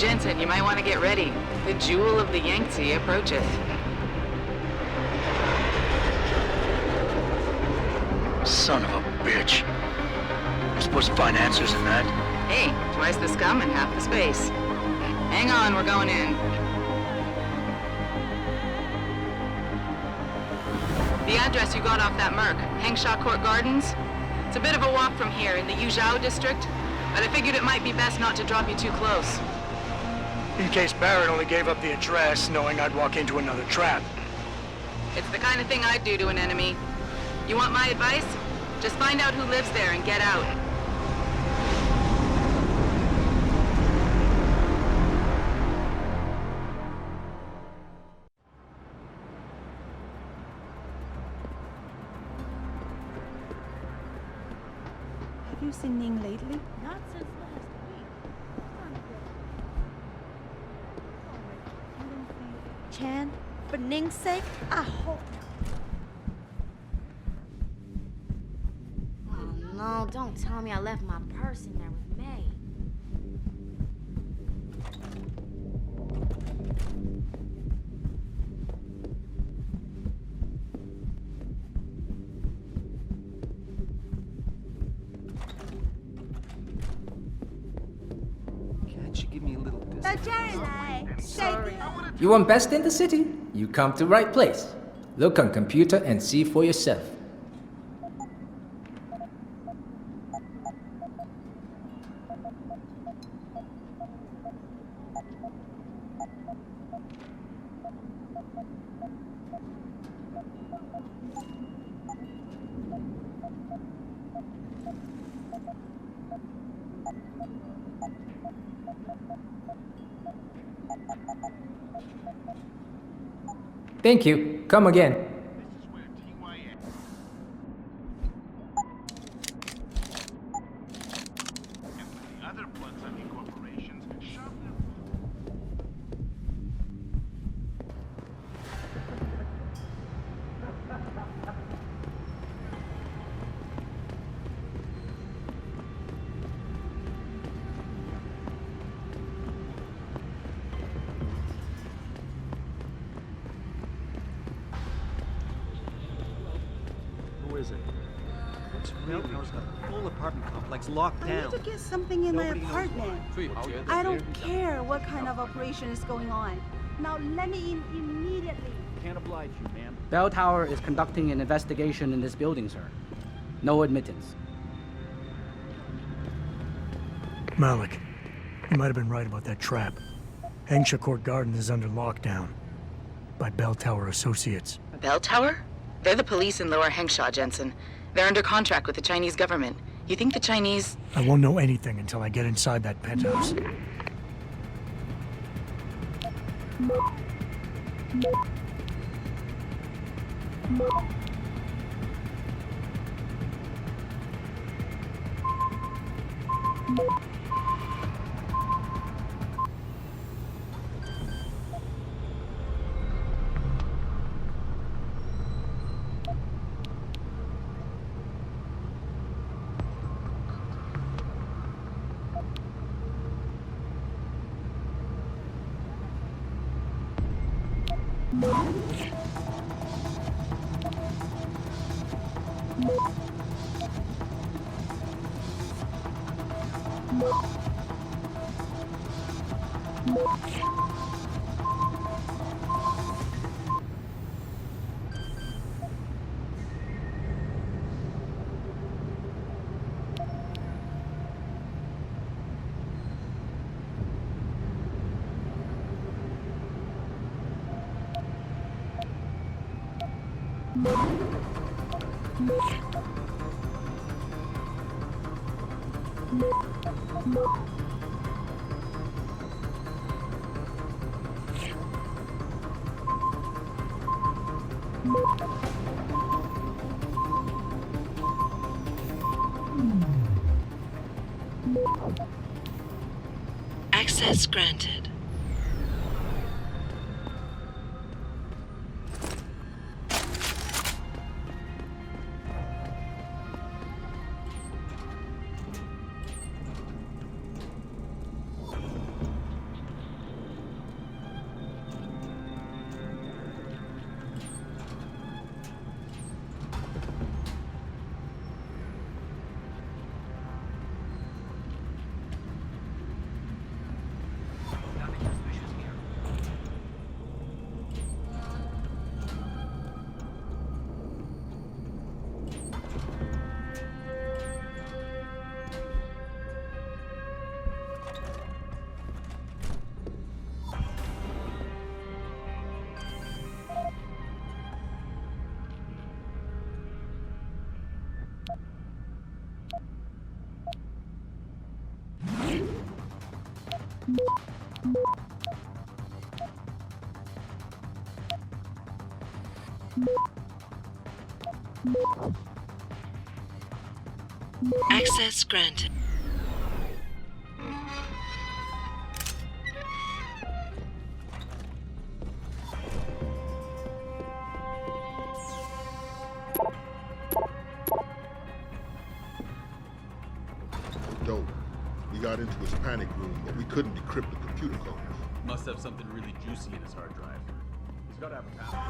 Jensen, you might want to get ready. The jewel of the Yangtze approacheth. Son of a bitch. We're supposed to find answers in that. Hey, twice the scum and half the space. Hang on, we're going in. The address you got off that Merc, Hengsha Court Gardens? It's a bit of a walk from here in the Yuzhou district, but I figured it might be best not to drop you too close. In case Barrett only gave up the address, knowing I'd walk into another trap. It's the kind of thing I'd do to an enemy. You want my advice? Just find out who lives there and get out. Have you seen Ning lately? Not since last week. You don't think... Chan, for Ning's sake, I hope not. Oh no, don't tell me I left my purse in there with May. Can't you give me a little distance? You want best in the city? You come to right place. Look on computer and see for yourself. Thank you. Come again. Who is it? What's really the whole apartment complex locked I need down? to get something in Nobody my knows apartment. I don't care what kind of operation is going on. Now let me in immediately. Can't oblige you, ma'am. Bell Tower is conducting an investigation in this building, sir. No admittance. Malik, you might have been right about that trap. Hengsha Court Garden is under lockdown by Bell Tower Associates. Bell Tower? They're the police in Lower Hengsha, Jensen. They're under contract with the Chinese government. You think the Chinese... I won't know anything until I get inside that penthouse. Access granted. Access granted. Dope. We got into his panic room, but we couldn't decrypt the computer codes. Must have something really juicy in his hard drive. He's got to have a password.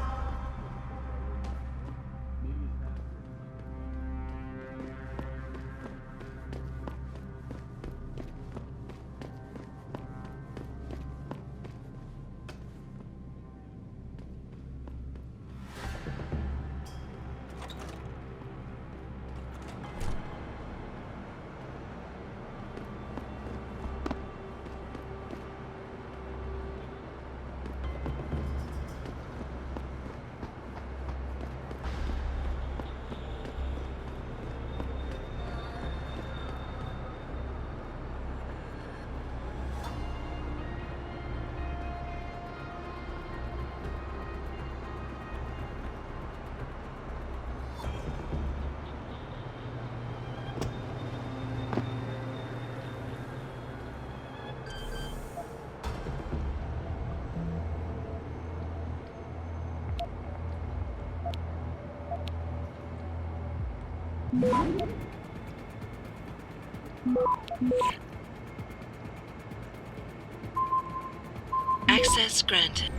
Access granted.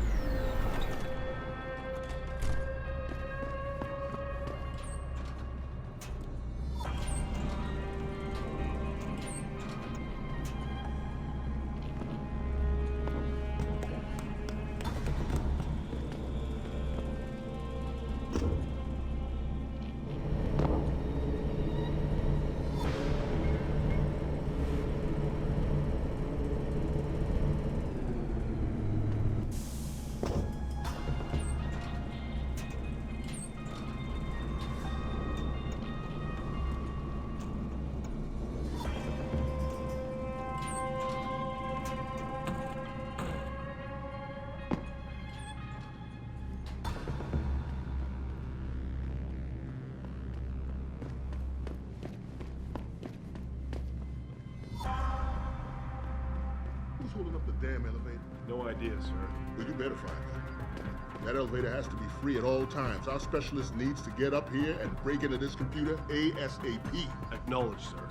Who's holding up the damn elevator? No idea, sir. Well, you better find out. That elevator has to be free at all times. Our specialist needs to get up here and break into this computer ASAP. Acknowledged, sir.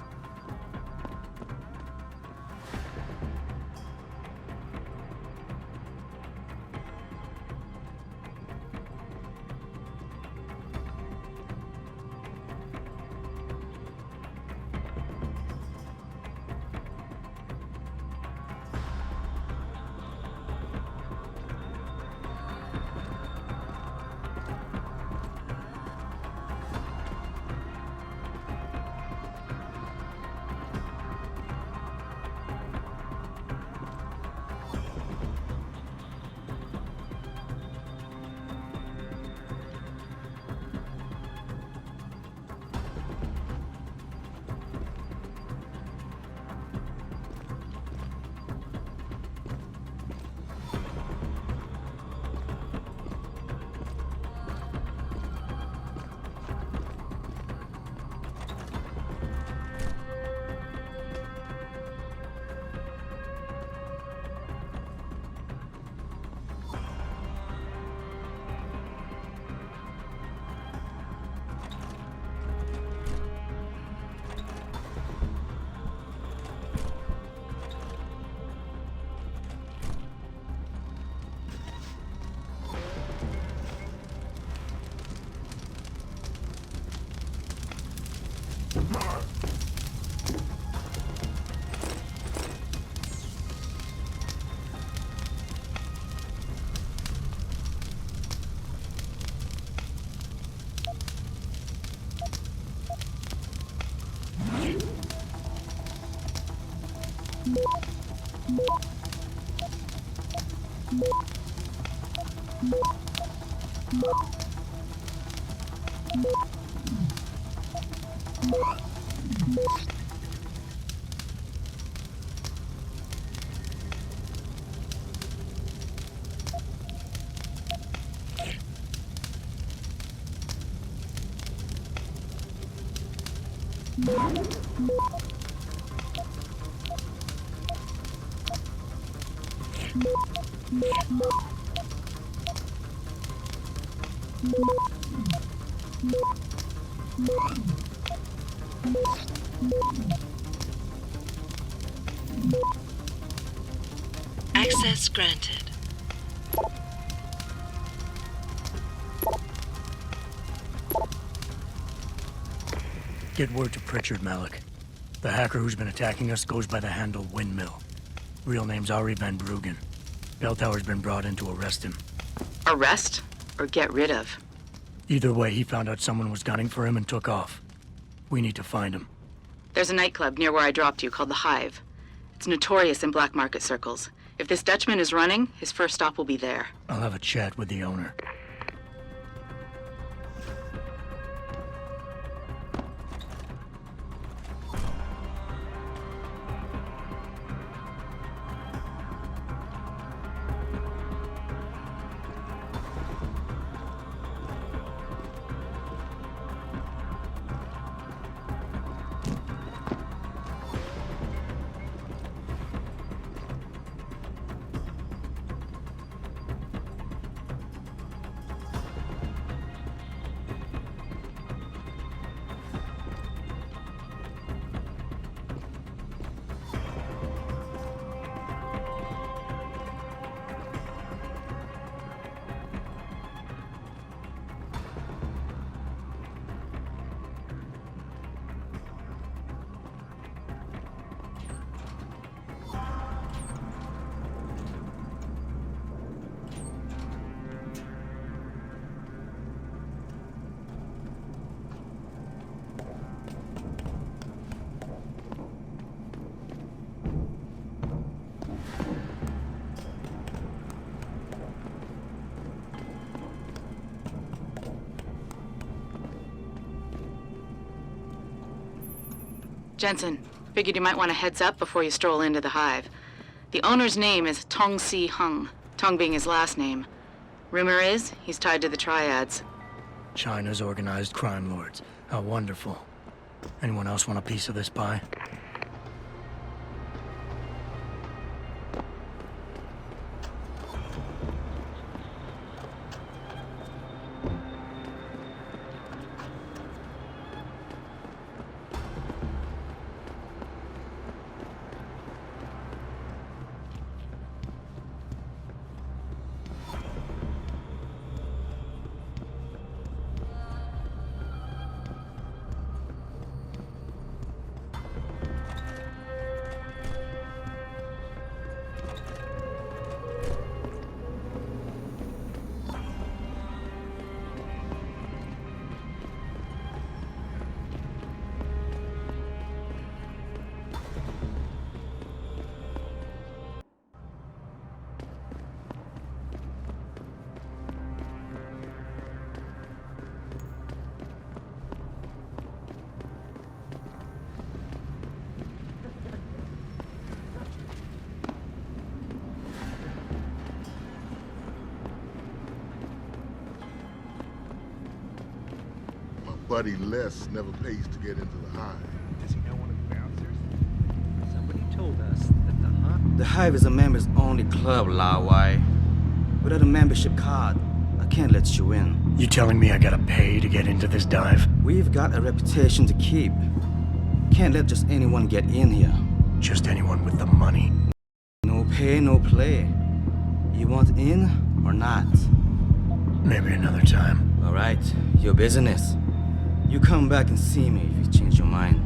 Access granted. Get word to Pritchard, Malik. The hacker who's been attacking us goes by the handle Windmill. Real name's Ari Van Bruggen. Bell Tower's been brought in to arrest him. Arrest or get rid of? Either way, he found out someone was gunning for him and took off. We need to find him. There's a nightclub near where I dropped you called the Hive. It's notorious in black market circles. If this Dutchman is running, his first stop will be there. I'll have a chat with the owner. Jensen, figured you might want a heads up before you stroll into the Hive. The owner's name is Tong Si Hung, Tong being his last name. Rumor is, he's tied to the Triads. China's organized crime lords. How wonderful. Anyone else want a piece of this pie? Buddy Les never pays to get into the Hive. Does he know one of the bouncers? Somebody told us that the Hive is a members-only club, La Wai. Without a membership card, I can't let you in. You telling me I gotta pay to get into this dive? We've got a reputation to keep. Can't let just anyone get in here. Just anyone with the money. No pay, no play. You want in or not? Maybe another time. All right, your business. You come back and see me if you change your mind.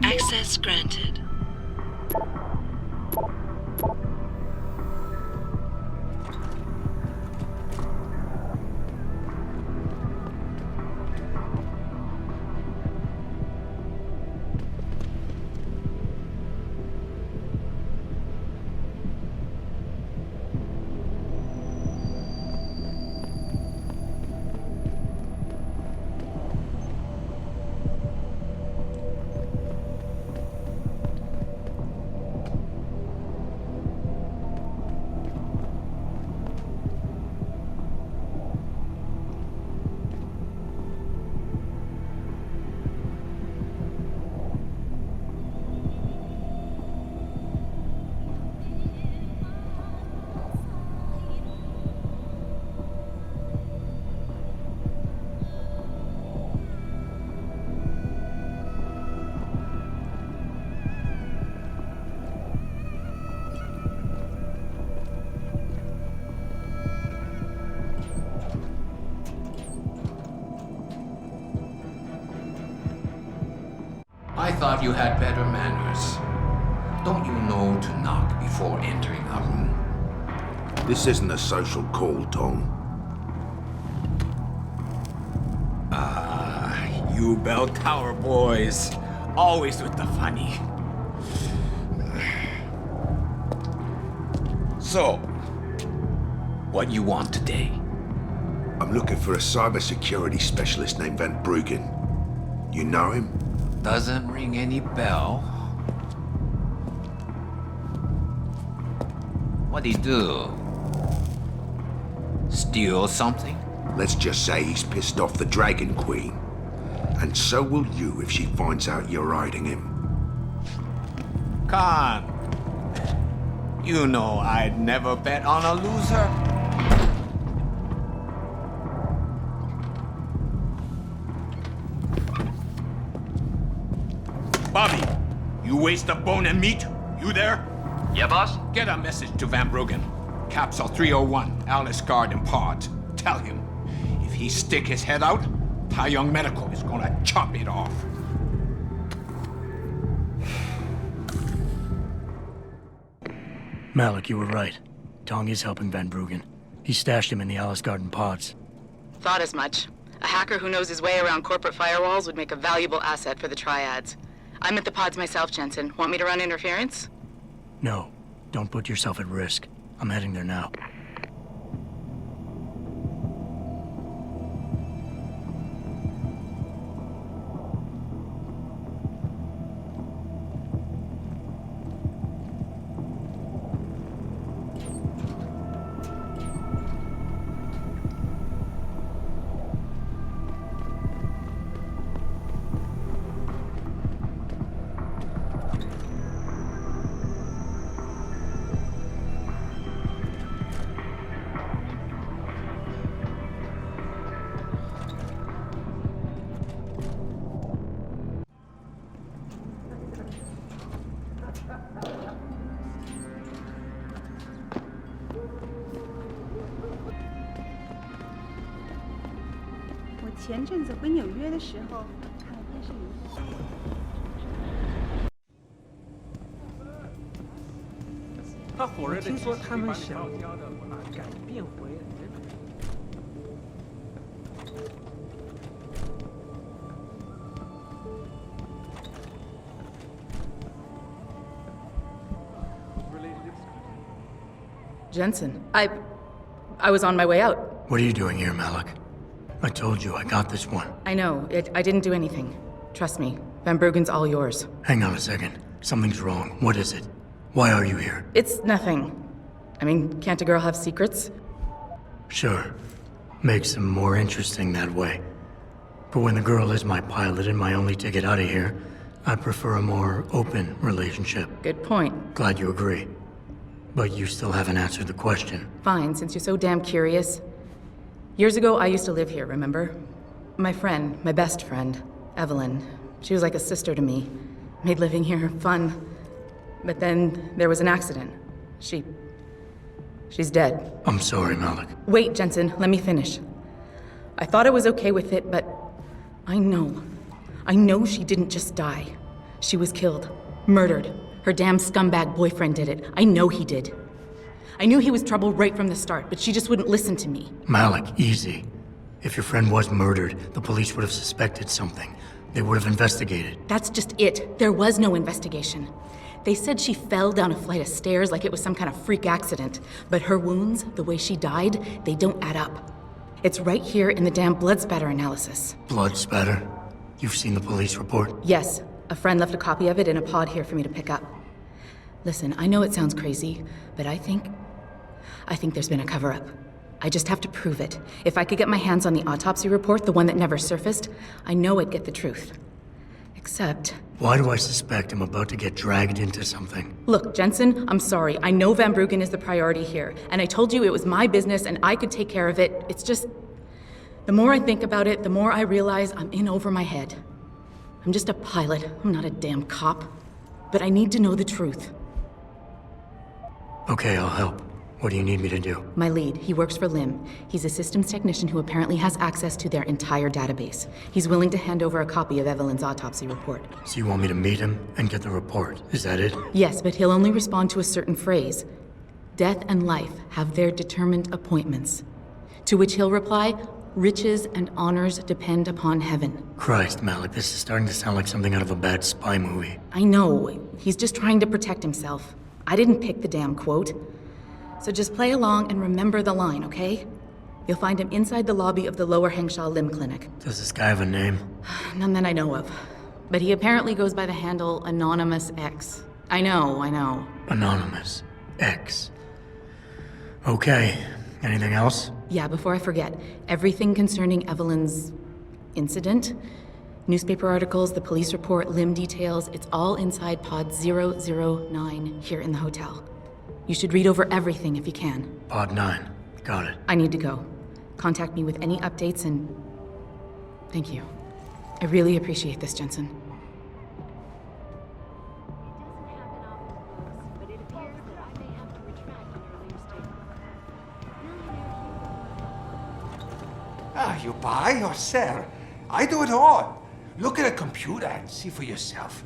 Access granted. I thought you had better manners. Don't you know to knock before entering a room? This isn't a social call, Tom. You bell tower boys. Always with the funny. So, what you want today? I'm looking for a cybersecurity specialist named Van Bruggen. You know him? Doesn't ring any bell. What'd he do? Steal something? Let's just say he's pissed off the Dragon Queen. And so will you if she finds out you're hiding him. Khan, you know I'd never bet on a loser. Bobby, you waste a bone and meat? You there? Yeah, boss? Get a message to Van Bruggen. Capsule 301, Alice Garden Pod. Tell him, if he stick his head out, Tai Young Medical is gonna chop it off. Malik, you were right. Tong is helping Van Bruggen. He stashed him in the Alice Garden pods. Thought as much. A hacker who knows his way around corporate firewalls would make a valuable asset for the triads. I'm at the pods myself, Jensen. Want me to run interference? No, don't put yourself at risk. I'm heading there now.我前阵子回纽约的时候，看了电视里我听说他们想改变回人。Jensen, I was on my way out. What are you doing here, Malik? I told you I got this one. I know. I didn't do anything. Trust me. Van Bruggen's all yours. Hang on a second. Something's wrong. What is it? Why are you here? It's nothing. I mean, can't a girl have secrets? Sure. Makes them more interesting that way. But when the girl is my pilot and my only ticket out of here, I prefer a more open relationship. Good point. Glad you agree. But you still haven't answered the question. Fine, since you're so damn curious. Years ago, I used to live here, remember? My friend, my best friend, Evelyn. She was like a sister to me. Made living here fun. But then there was an accident. She's dead. I'm sorry, Malik. Wait, Jensen, let me finish. I thought I was okay with it, but I know she didn't just die. She was killed. Murdered. Her damn scumbag boyfriend did it. I know he did. I knew he was trouble right from the start, but she just wouldn't listen to me. Malik, easy. If your friend was murdered, the police would have suspected something. They would have investigated. That's just it. There was no investigation. They said she fell down a flight of stairs like it was some kind of freak accident. But her wounds, the way she died, they don't add up. It's right here in the damn blood spatter analysis. Blood spatter? You've seen the police report? Yes. A friend left a copy of it in a pod here for me to pick up. Listen, I know it sounds crazy, but I think there's been a cover-up. I just have to prove it. If I could get my hands on the autopsy report, the one that never surfaced, I know I'd get the truth. Except... Why do I suspect I'm about to get dragged into something? Look, Jensen, I'm sorry. I know Van Bruggen is the priority here, and I told you it was my business and I could take care of it. It's just... The more I think about it, the more I realize I'm in over my head. I'm just a pilot. I'm not a damn cop. But I need to know the truth. Okay, I'll help. What do you need me to do? My lead, he works for LIM. He's a systems technician who apparently has access to their entire database. He's willing to hand over a copy of Evelyn's autopsy report. So you want me to meet him and get the report? Is that it? Yes, but he'll only respond to a certain phrase. Death and life have their determined appointments. To which he'll reply, riches and honors depend upon heaven. Christ, Malik, this is starting to sound like something out of a bad spy movie. I know. He's just trying to protect himself. I didn't pick the damn quote. So just play along and remember the line, okay? You'll find him inside the lobby of the Lower Hengsha Limb Clinic. Does this guy have a name? None that I know of. But he apparently goes by the handle Anonymous X. I know. Anonymous X. Okay. Anything else? Yeah, before I forget, everything concerning Evelyn's incident, newspaper articles, the police report, limb details, it's all inside pod 009 here in the hotel. You should read over everything if you can. Pod 9. Got it. I need to go. Contact me with any updates and... Thank you. I really appreciate this, Jensen. You buy or sell? I do it all. Look at a computer and see for yourself.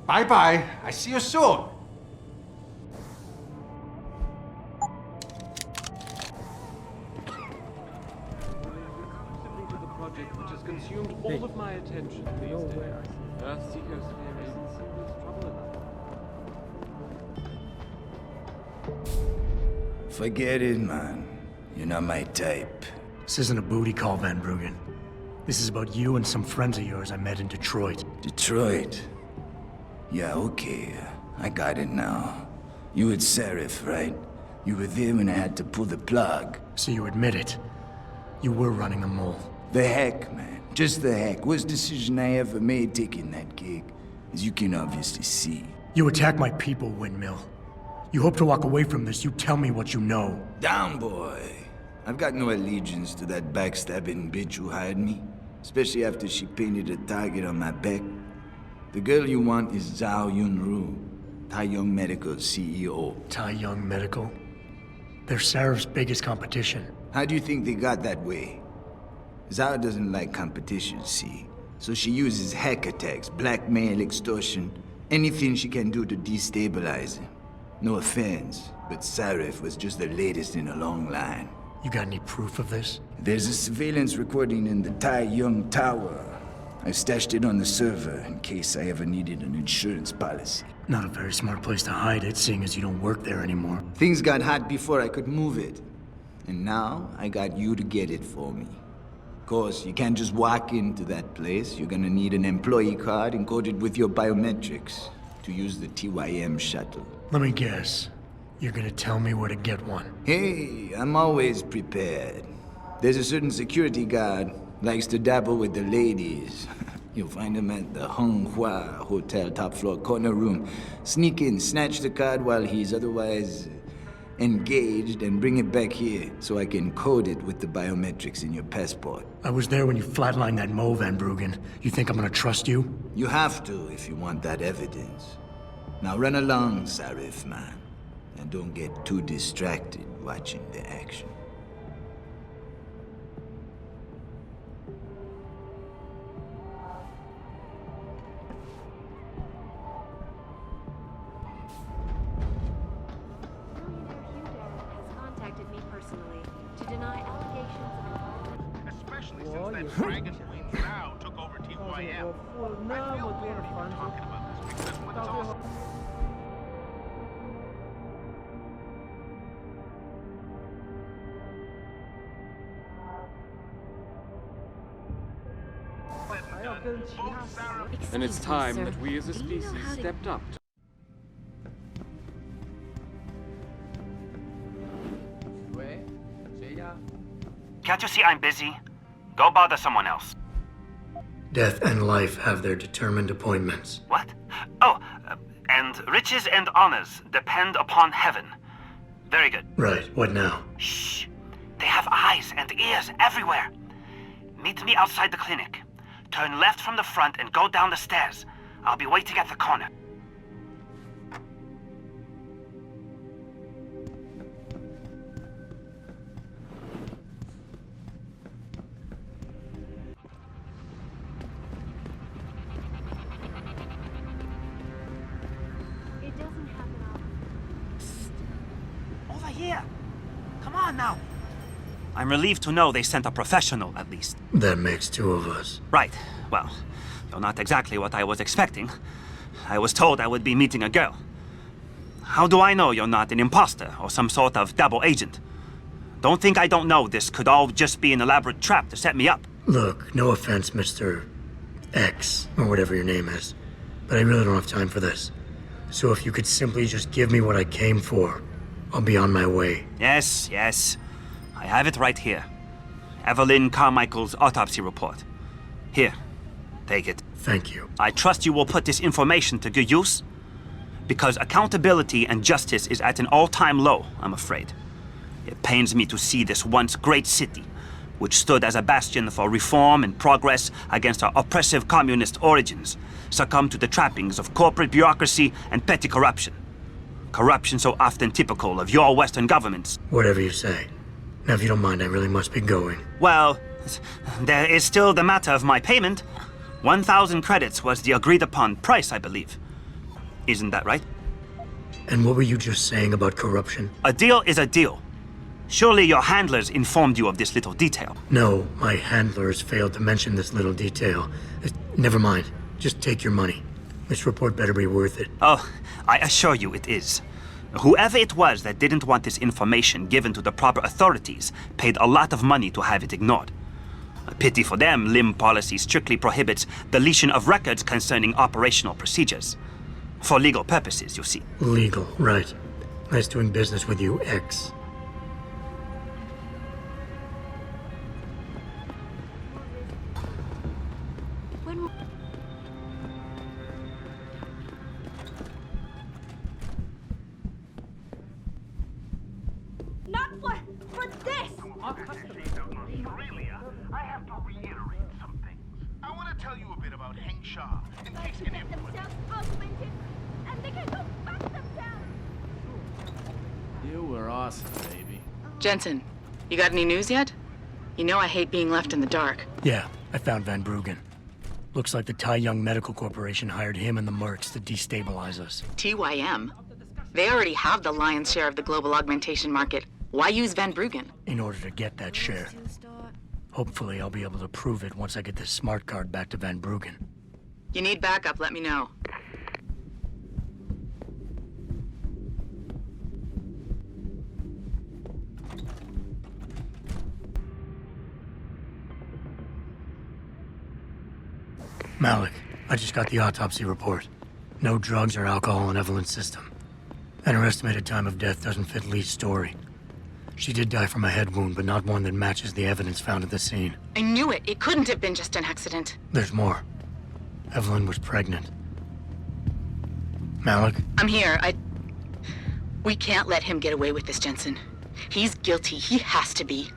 Bye-bye. I see you soon. The project which has consumed all of my attention these days. Earth Seeker's theory is trouble enough. Forget it, man. You're not my type. This isn't a booty call, Van Bruggen. This is about you and some friends of yours I met in Detroit. Detroit? Yeah, okay. I got it now. You with Seraph, right? You were there when I had to pull the plug. So you admit it. You were running a mole. The heck, man. Just the heck. Worst decision I ever made taking that gig. As you can obviously see. You attack my people, Windmill. You hope to walk away from this. You tell me what you know. Down, boy. I've got no allegiance to that backstabbing bitch who hired me. Especially after she painted a target on my back. The girl you want is Zhao Yunru, Tai Young Medical CEO. Tai Young Medical? They're Seraph's biggest competition. How do you think they got that way? Zhao doesn't like competition, see? So she uses hack attacks, blackmail, extortion, anything she can do to destabilize him. No offense, but Seraph was just the latest in a long line. You got any proof of this? There's a surveillance recording in the Tai Young Tower. I stashed it on the server in case I ever needed an insurance policy. Not a very smart place to hide it, seeing as you don't work there anymore. Things got hot before I could move it. And now, I got you to get it for me. Of course, you can't just walk into that place. You're gonna need an employee card encoded with your biometrics to use the TYM shuttle. Let me guess. You're gonna tell me where to get one. Hey, I'm always prepared. There's a certain security guard, likes to dabble with the ladies. You'll find him at the Hung Hua Hotel top floor corner room. Sneak in, snatch the card while he's otherwise engaged, and bring it back here so I can code it with the biometrics in your passport. I was there when you flatlined that Mo, Van Bruggen. You think I'm gonna trust you? You have to if you want that evidence. Now run along, Sarif, man. And don't get too distracted watching the action. Especially since that Dragon Queen now took over TYM. I feel weird even talking about this because when it's all... And it's time that we as a species stepped up. Can't you see I'm busy? Go bother someone else. Death and life have their determined appointments. What? Oh, and riches and honors depend upon heaven. Very good. Right, what now? Shh. They have eyes and ears everywhere. Meet me outside the clinic. Turn left from the front and go down the stairs. I'll be waiting at the corner. It doesn't happen often. Over here. Come on now. I'm relieved to know they sent a professional, at least. That makes two of us. Right. Well, you're not exactly what I was expecting. I was told I would be meeting a girl. How do I know you're not an imposter or some sort of double agent? Don't think I don't know this could all just be an elaborate trap to set me up. Look, no offense, Mr. X, or whatever your name is, but I really don't have time for this. So if you could simply just give me what I came for, I'll be on my way. Yes, yes. I have it right here. Evelyn Carmichael's autopsy report. Here, take it. Thank you. I trust you will put this information to good use, because accountability and justice is at an all-time low, I'm afraid. It pains me to see this once great city, which stood as a bastion for reform and progress against our oppressive communist origins, succumb to the trappings of corporate bureaucracy and petty corruption. Corruption so often typical of your Western governments. Whatever you say. Now, if you don't mind, I really must be going. Well, there is still the matter of my payment. 1,000 credits was the agreed-upon price, I believe. Isn't that right? And what were you just saying about corruption? A deal is a deal. Surely your handlers informed you of this little detail. No, my handlers failed to mention this little detail. Never mind. Just take your money. This report better be worth it. Oh, I assure you it is. Whoever it was that didn't want this information given to the proper authorities paid a lot of money to have it ignored. A pity for them, LIM policy strictly prohibits deletion of records concerning operational procedures. For legal purposes, you see. Legal, right. Nice doing business with you, X. Not for this! Aurelia, I have to reiterate some things. I want to tell you a bit about Heng Sha, in case any of you... And they can go back themselves! You were awesome, baby. Jensen, you got any news yet? You know I hate being left in the dark. Yeah, I found Van Bruggen. Looks like the Tai Young Medical Corporation hired him and the mercs to destabilize us. TYM? They already have the lion's share of the global augmentation market. Why use Van Bruggen? In order to get that share. Hopefully I'll be able to prove it once I get this smart card back to Van Bruggen. You need backup, let me know. I just got the autopsy report. No drugs or alcohol in Evelyn's system. And her estimated time of death doesn't fit Lee's story. She did die from a head wound, but not one that matches the evidence found at the scene. I knew it. It couldn't have been just an accident. There's more. Evelyn was pregnant. Malik? I'm here. We can't let him get away with this, Jensen. He's guilty. He has to be.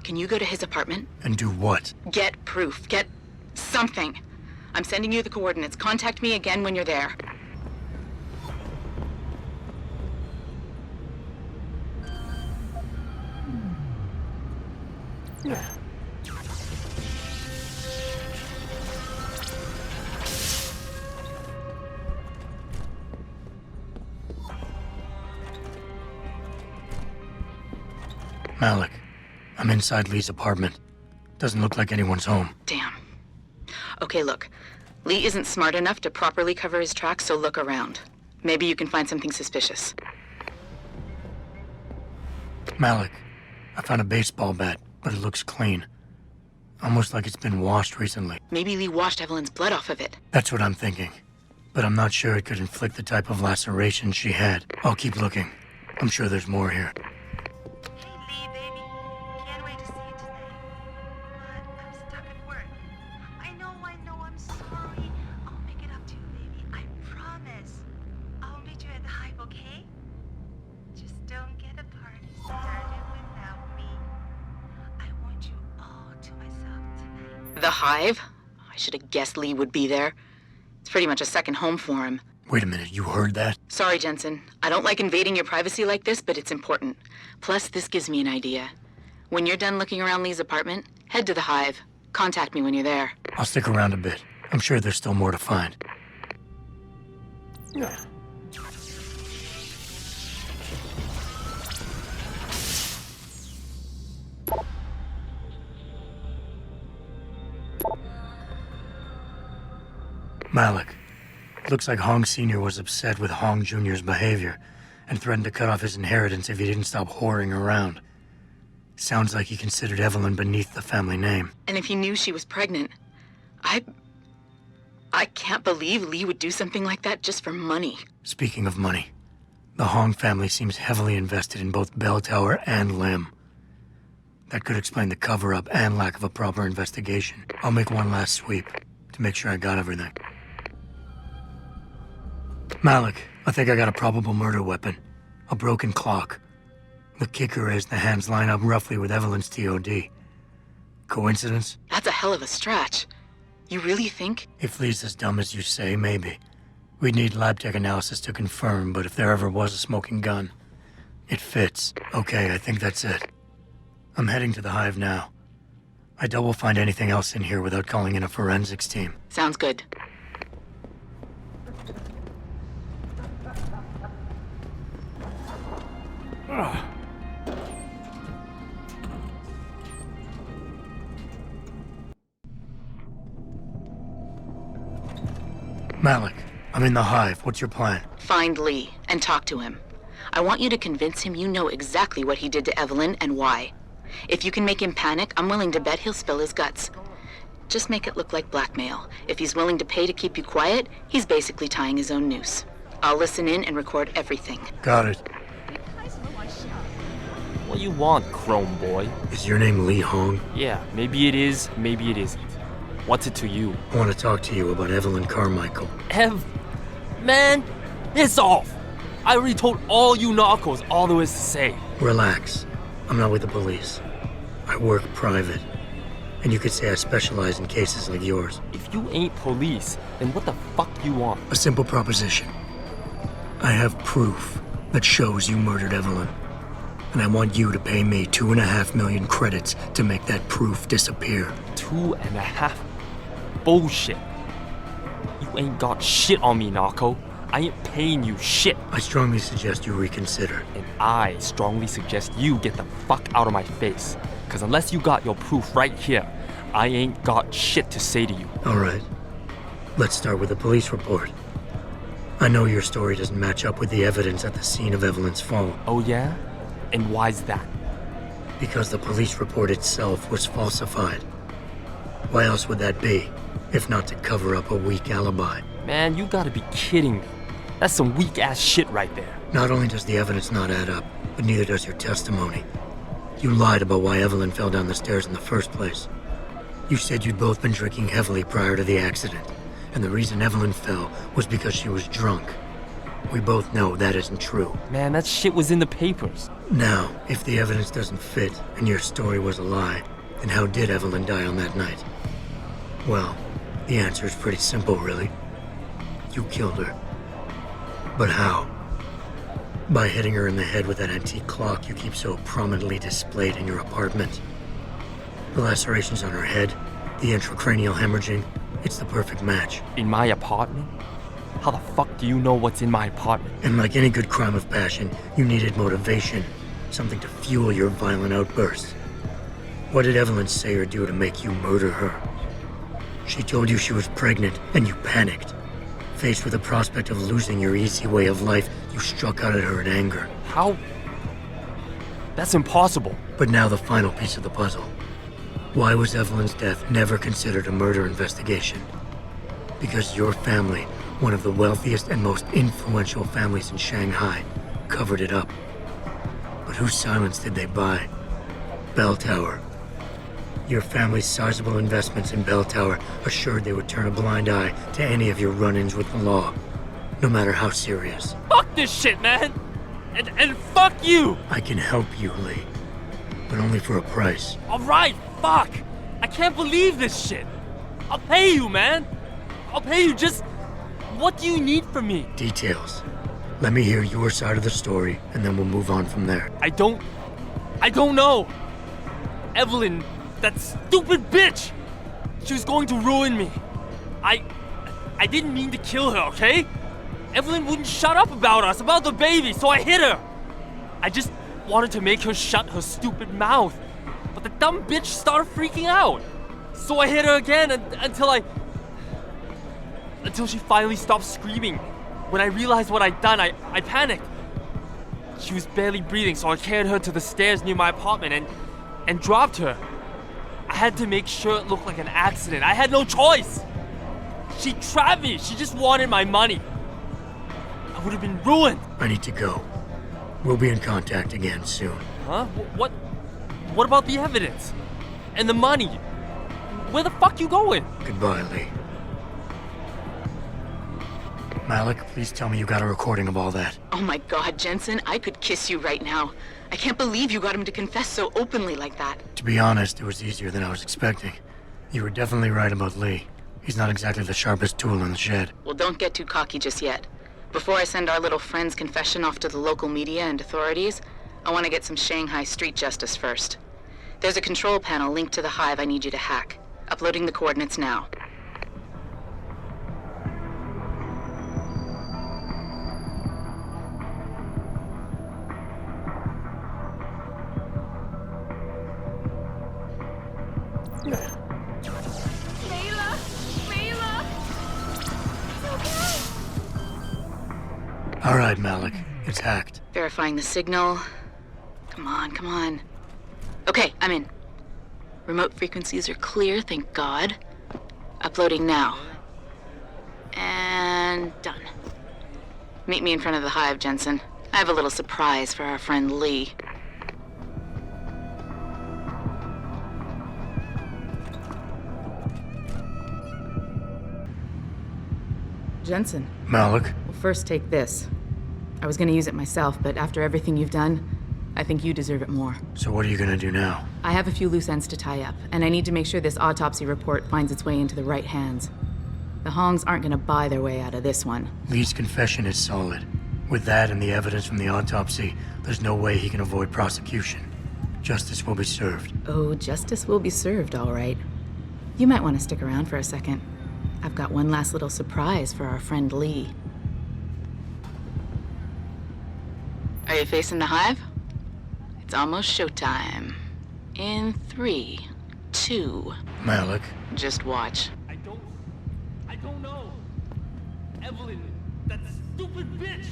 Can you go to his apartment? And do what? Get proof. Get something. I'm sending you the coordinates. Contact me again when you're there. Malik, I'm inside Lee's apartment. Doesn't look like anyone's home. Damn. Okay, look. Lee isn't smart enough to properly cover his tracks, so look around. Maybe you can find something suspicious. Malik, I found a baseball bat, but it looks clean. Almost like it's been washed recently. Maybe Lee washed Evelyn's blood off of it. That's what I'm thinking. But I'm not sure it could inflict the type of laceration she had. I'll keep looking. I'm sure there's more here. The Hive? I should have guessed Lee would be there. It's pretty much a second home for him. Wait a minute, you heard that? Sorry, Jensen. I don't like invading your privacy like this, but it's important. Plus, this gives me an idea. When you're done looking around Lee's apartment, head to the Hive. Contact me when you're there. I'll stick around a bit. I'm sure there's still more to find. Malik. Looks like Hong Sr. was upset with Hong Jr.'s behavior and threatened to cut off his inheritance if he didn't stop whoring around. Sounds like he considered Evelyn beneath the family name. And if he knew she was pregnant, I can't believe Lee would do something like that just for money. Speaking of money, the Hong family seems heavily invested in both Bell Tower and Lim. That could explain the cover-up and lack of a proper investigation. I'll make one last sweep to make sure I got everything. Malik, I think I got a probable murder weapon. A broken clock. The kicker is the hands line up roughly with Evelyn's TOD. Coincidence? That's a hell of a stretch. You really think? If Lee's as dumb as you say, maybe. We'd need lab tech analysis to confirm, but if there ever was a smoking gun, it fits. Okay, I think that's it. I'm heading to the Hive now. I doubt we'll find anything else in here without calling in a forensics team. Sounds good. Malik, I'm in the Hive. What's your plan? Find Lee and talk to him. I want you to convince him you know exactly what he did to Evelyn and why. If you can make him panic, I'm willing to bet he'll spill his guts. Just make it look like blackmail. If he's willing to pay to keep you quiet, he's basically tying his own noose. I'll listen in and record everything. Got it. What you want, Chrome Boy? Is your name Lee Hong? Yeah, maybe it is, maybe it isn't. What's it to you? I want to talk to you about Evelyn Carmichael. Man, it's off! I already told all you narcos all there is to say. Relax. I'm not with the police. I work private. And you could say I specialize in cases like yours. If you ain't police, then what the fuck you want? A simple proposition. I have proof that shows you murdered Evelyn. And I want you to pay me 2.5 million credits to make that proof disappear. 2.5? Bullshit. You ain't got shit on me, narco. I ain't paying you shit. I strongly suggest you reconsider. And I strongly suggest you get the fuck out of my face. Cause unless you got your proof right here, I ain't got shit to say to you. Alright. Let's start with the police report. I know your story doesn't match up with the evidence at the scene of Evelyn's fall. Oh yeah? And why's that? Because the police report itself was falsified. Why else would that be? if not to cover up a weak alibi. Man, you gotta be kidding me. That's some weak-ass shit right there. Not only does the evidence not add up, but neither does your testimony. You lied about why Evelyn fell down the stairs in the first place. You said you'd both been drinking heavily prior to the accident, and the reason Evelyn fell was because she was drunk. We both know that isn't true. Man, that shit was in the papers. Now, if the evidence doesn't fit and your story was a lie, then how did Evelyn die on that night? Well, the answer is pretty simple, really. You killed her. But how? By hitting her in the head with that antique clock you keep so prominently displayed in your apartment. The lacerations on her head, the intracranial hemorrhaging, it's the perfect match. In my apartment? How the fuck do you know what's in my apartment? And like any good crime of passion, you needed motivation, something to fuel your violent outbursts. What did Evelyn say or do to make you murder her? She told you she was pregnant, and you panicked. Faced with the prospect of losing your easy way of life, you struck out at her in anger. How? That's impossible. But now the final piece of the puzzle. Why was Evelyn's death never considered a murder investigation? Because your family, one of the wealthiest and most influential families in Shanghai, covered it up. But whose silence did they buy? Bell Tower. Your family's sizable investments in Bell Tower assured they would turn a blind eye to any of your run-ins with the law, no matter how serious. Fuck this shit, man! And fuck you! I can help you, Lee. But only for a price. Alright, fuck! I can't believe this shit! I'll pay you, man! I'll pay you, just... What do you need from me? Details. Let me hear your side of the story, and then we'll move on from there. I don't know! Evelyn, that stupid bitch! She was going to ruin me. I didn't mean to kill her, okay? Evelyn wouldn't shut up about us, about the baby, so I hit her. I just wanted to make her shut her stupid mouth. But the dumb bitch started freaking out. So I hit her again until she finally stopped screaming. When I realized what I'd done, I panicked. She was barely breathing, so I carried her to the stairs near my apartment and dropped her. I had to make sure it looked like an accident. I had no choice. She trapped me. She just wanted my money. I would have been ruined. I need to go. We'll be in contact again soon. Huh? What about the evidence? And the money? Where the fuck you going? Goodbye, Lee. Malik, please tell me you got a recording of all that. Oh my God, Jensen, I could kiss you right now. I can't believe you got him to confess so openly like that. To be honest, it was easier than I was expecting. You were definitely right about Lee. He's not exactly the sharpest tool in the shed. Well, don't get too cocky just yet. Before I send our little friend's confession off to the local media and authorities, I want to get some Shanghai street justice first. There's a control panel linked to the hive I need you to hack. Uploading the coordinates now. All right, Malik. It's hacked. Verifying the signal. Come on, come on. Okay, I'm in. Remote frequencies are clear, thank God. Uploading now. And done. Meet me in front of the hive, Jensen. I have a little surprise for our friend Lee. Jensen. Malik. Well, first take this. I was gonna use it myself, but after everything you've done, I think you deserve it more. So what are you gonna do now? I have a few loose ends to tie up, and I need to make sure this autopsy report finds its way into the right hands. The Hongs aren't gonna buy their way out of this one. Lee's confession is solid. With that and the evidence from the autopsy, there's no way he can avoid prosecution. Justice will be served. Oh, justice will be served, all right. You might want to stick around for a second. I've got one last little surprise for our friend Lee. Are you facing the hive? It's almost showtime. In 3, 2... Malik. Just watch. I don't know. Evelyn, that stupid bitch!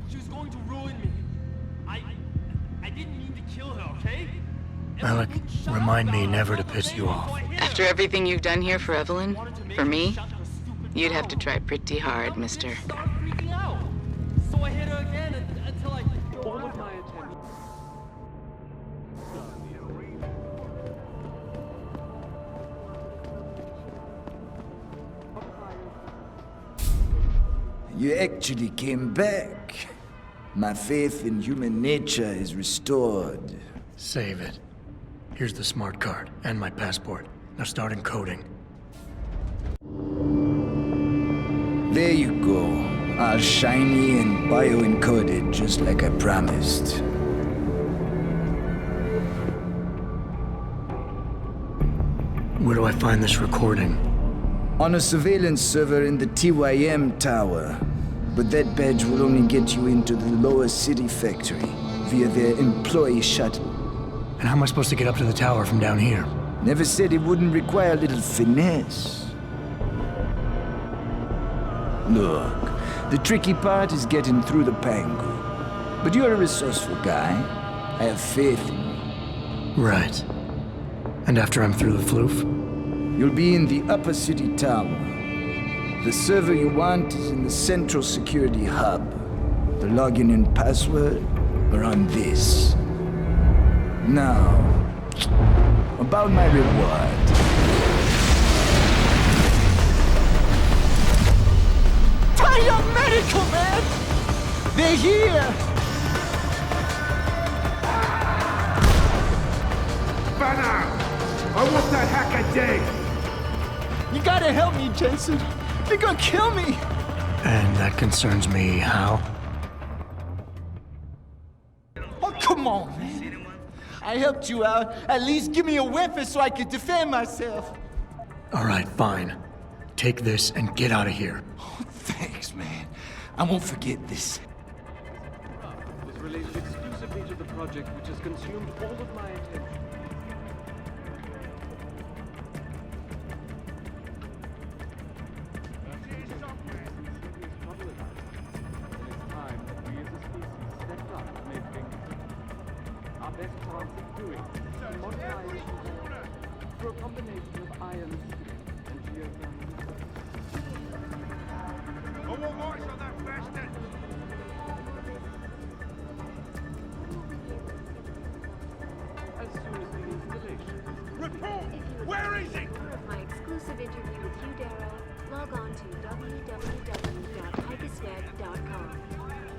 She was going to ruin me. I didn't mean to kill her, okay? Alec, remind me never to piss you off. After everything you've done here for Evelyn, for me, you'd have to try pretty hard, mister. Start freaking out. So I hit her again until I all of my attention. You actually came back. My faith in human nature is restored. Save it. Here's the smart card and my passport. Now start encoding. There you go. All shiny and bio-encoded, just like I promised. Where do I find this recording? On a surveillance server in the TYM tower. But that badge will only get you into the lower city factory via their employee shuttle. And how am I supposed to get up to the tower from down here? Never said it wouldn't require a little finesse. Look, the tricky part is getting through the Pangu. But you're a resourceful guy. I have faith in you. Right. And after I'm through the floof? You'll be in the upper city tower. The server you want is in the central security hub. The login and password are on this. Now, about my reward. Tie-Young Medical, man! They're here! Banner! I want that hacker dead! You gotta help me, Jensen. They're gonna kill me! And that concerns me how? Oh, come on, man. I helped you out. At least give me a weapon so I could defend myself. All right, fine. Take this and get out of here. Oh, thanks, man. I won't forget this. Is related exclusively to the project which has consumed all of my attention. Through a combination of iron and geothermal. I want marks on that bastard! As soon as the installation. Report! Where is he? For my exclusive interview with you, Darrow, log on to www.picusweb.com.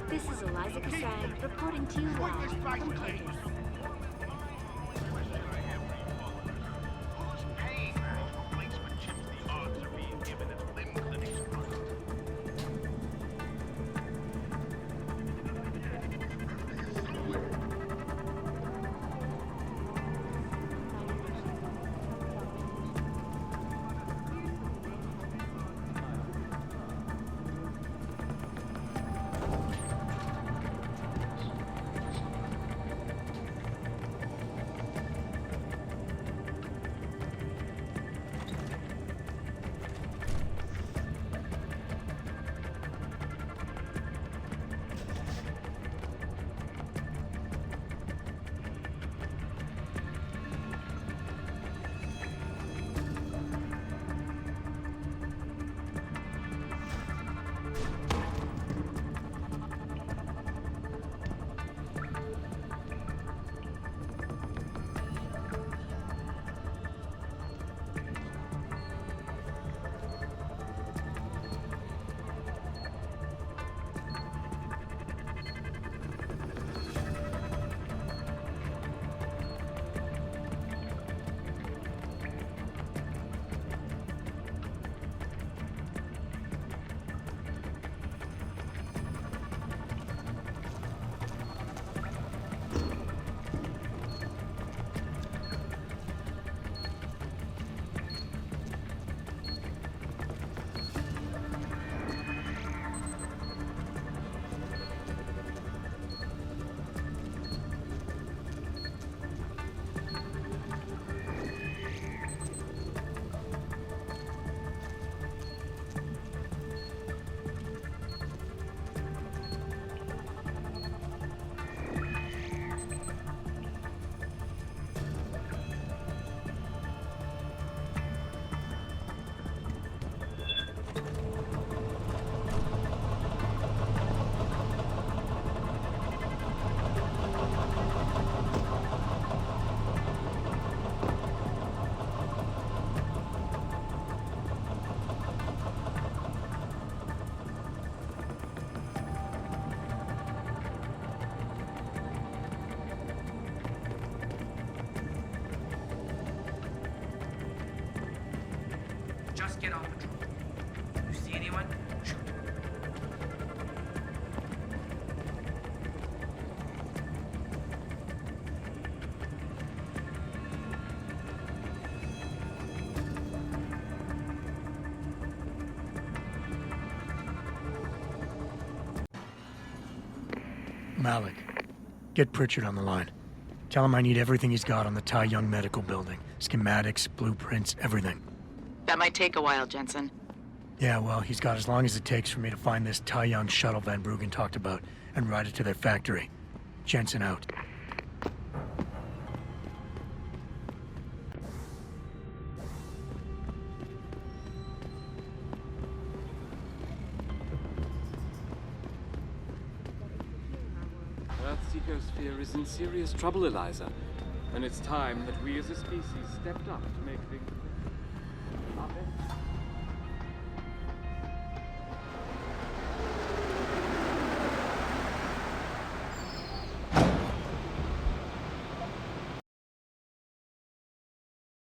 This is Eliza Casang reporting to you live from Picus. Malik, get Pritchard on the line. Tell him I need everything he's got on the Tai Young Medical Building. Schematics, blueprints, everything. That might take a while, Jensen. Yeah, well, he's got as long as it takes for me to find this Tai Young shuttle Van Bruggen talked about and ride it to their factory. Jensen out. Earth's ecosphere is in serious trouble, Eliza. And it's time that we as a species stepped up to make things...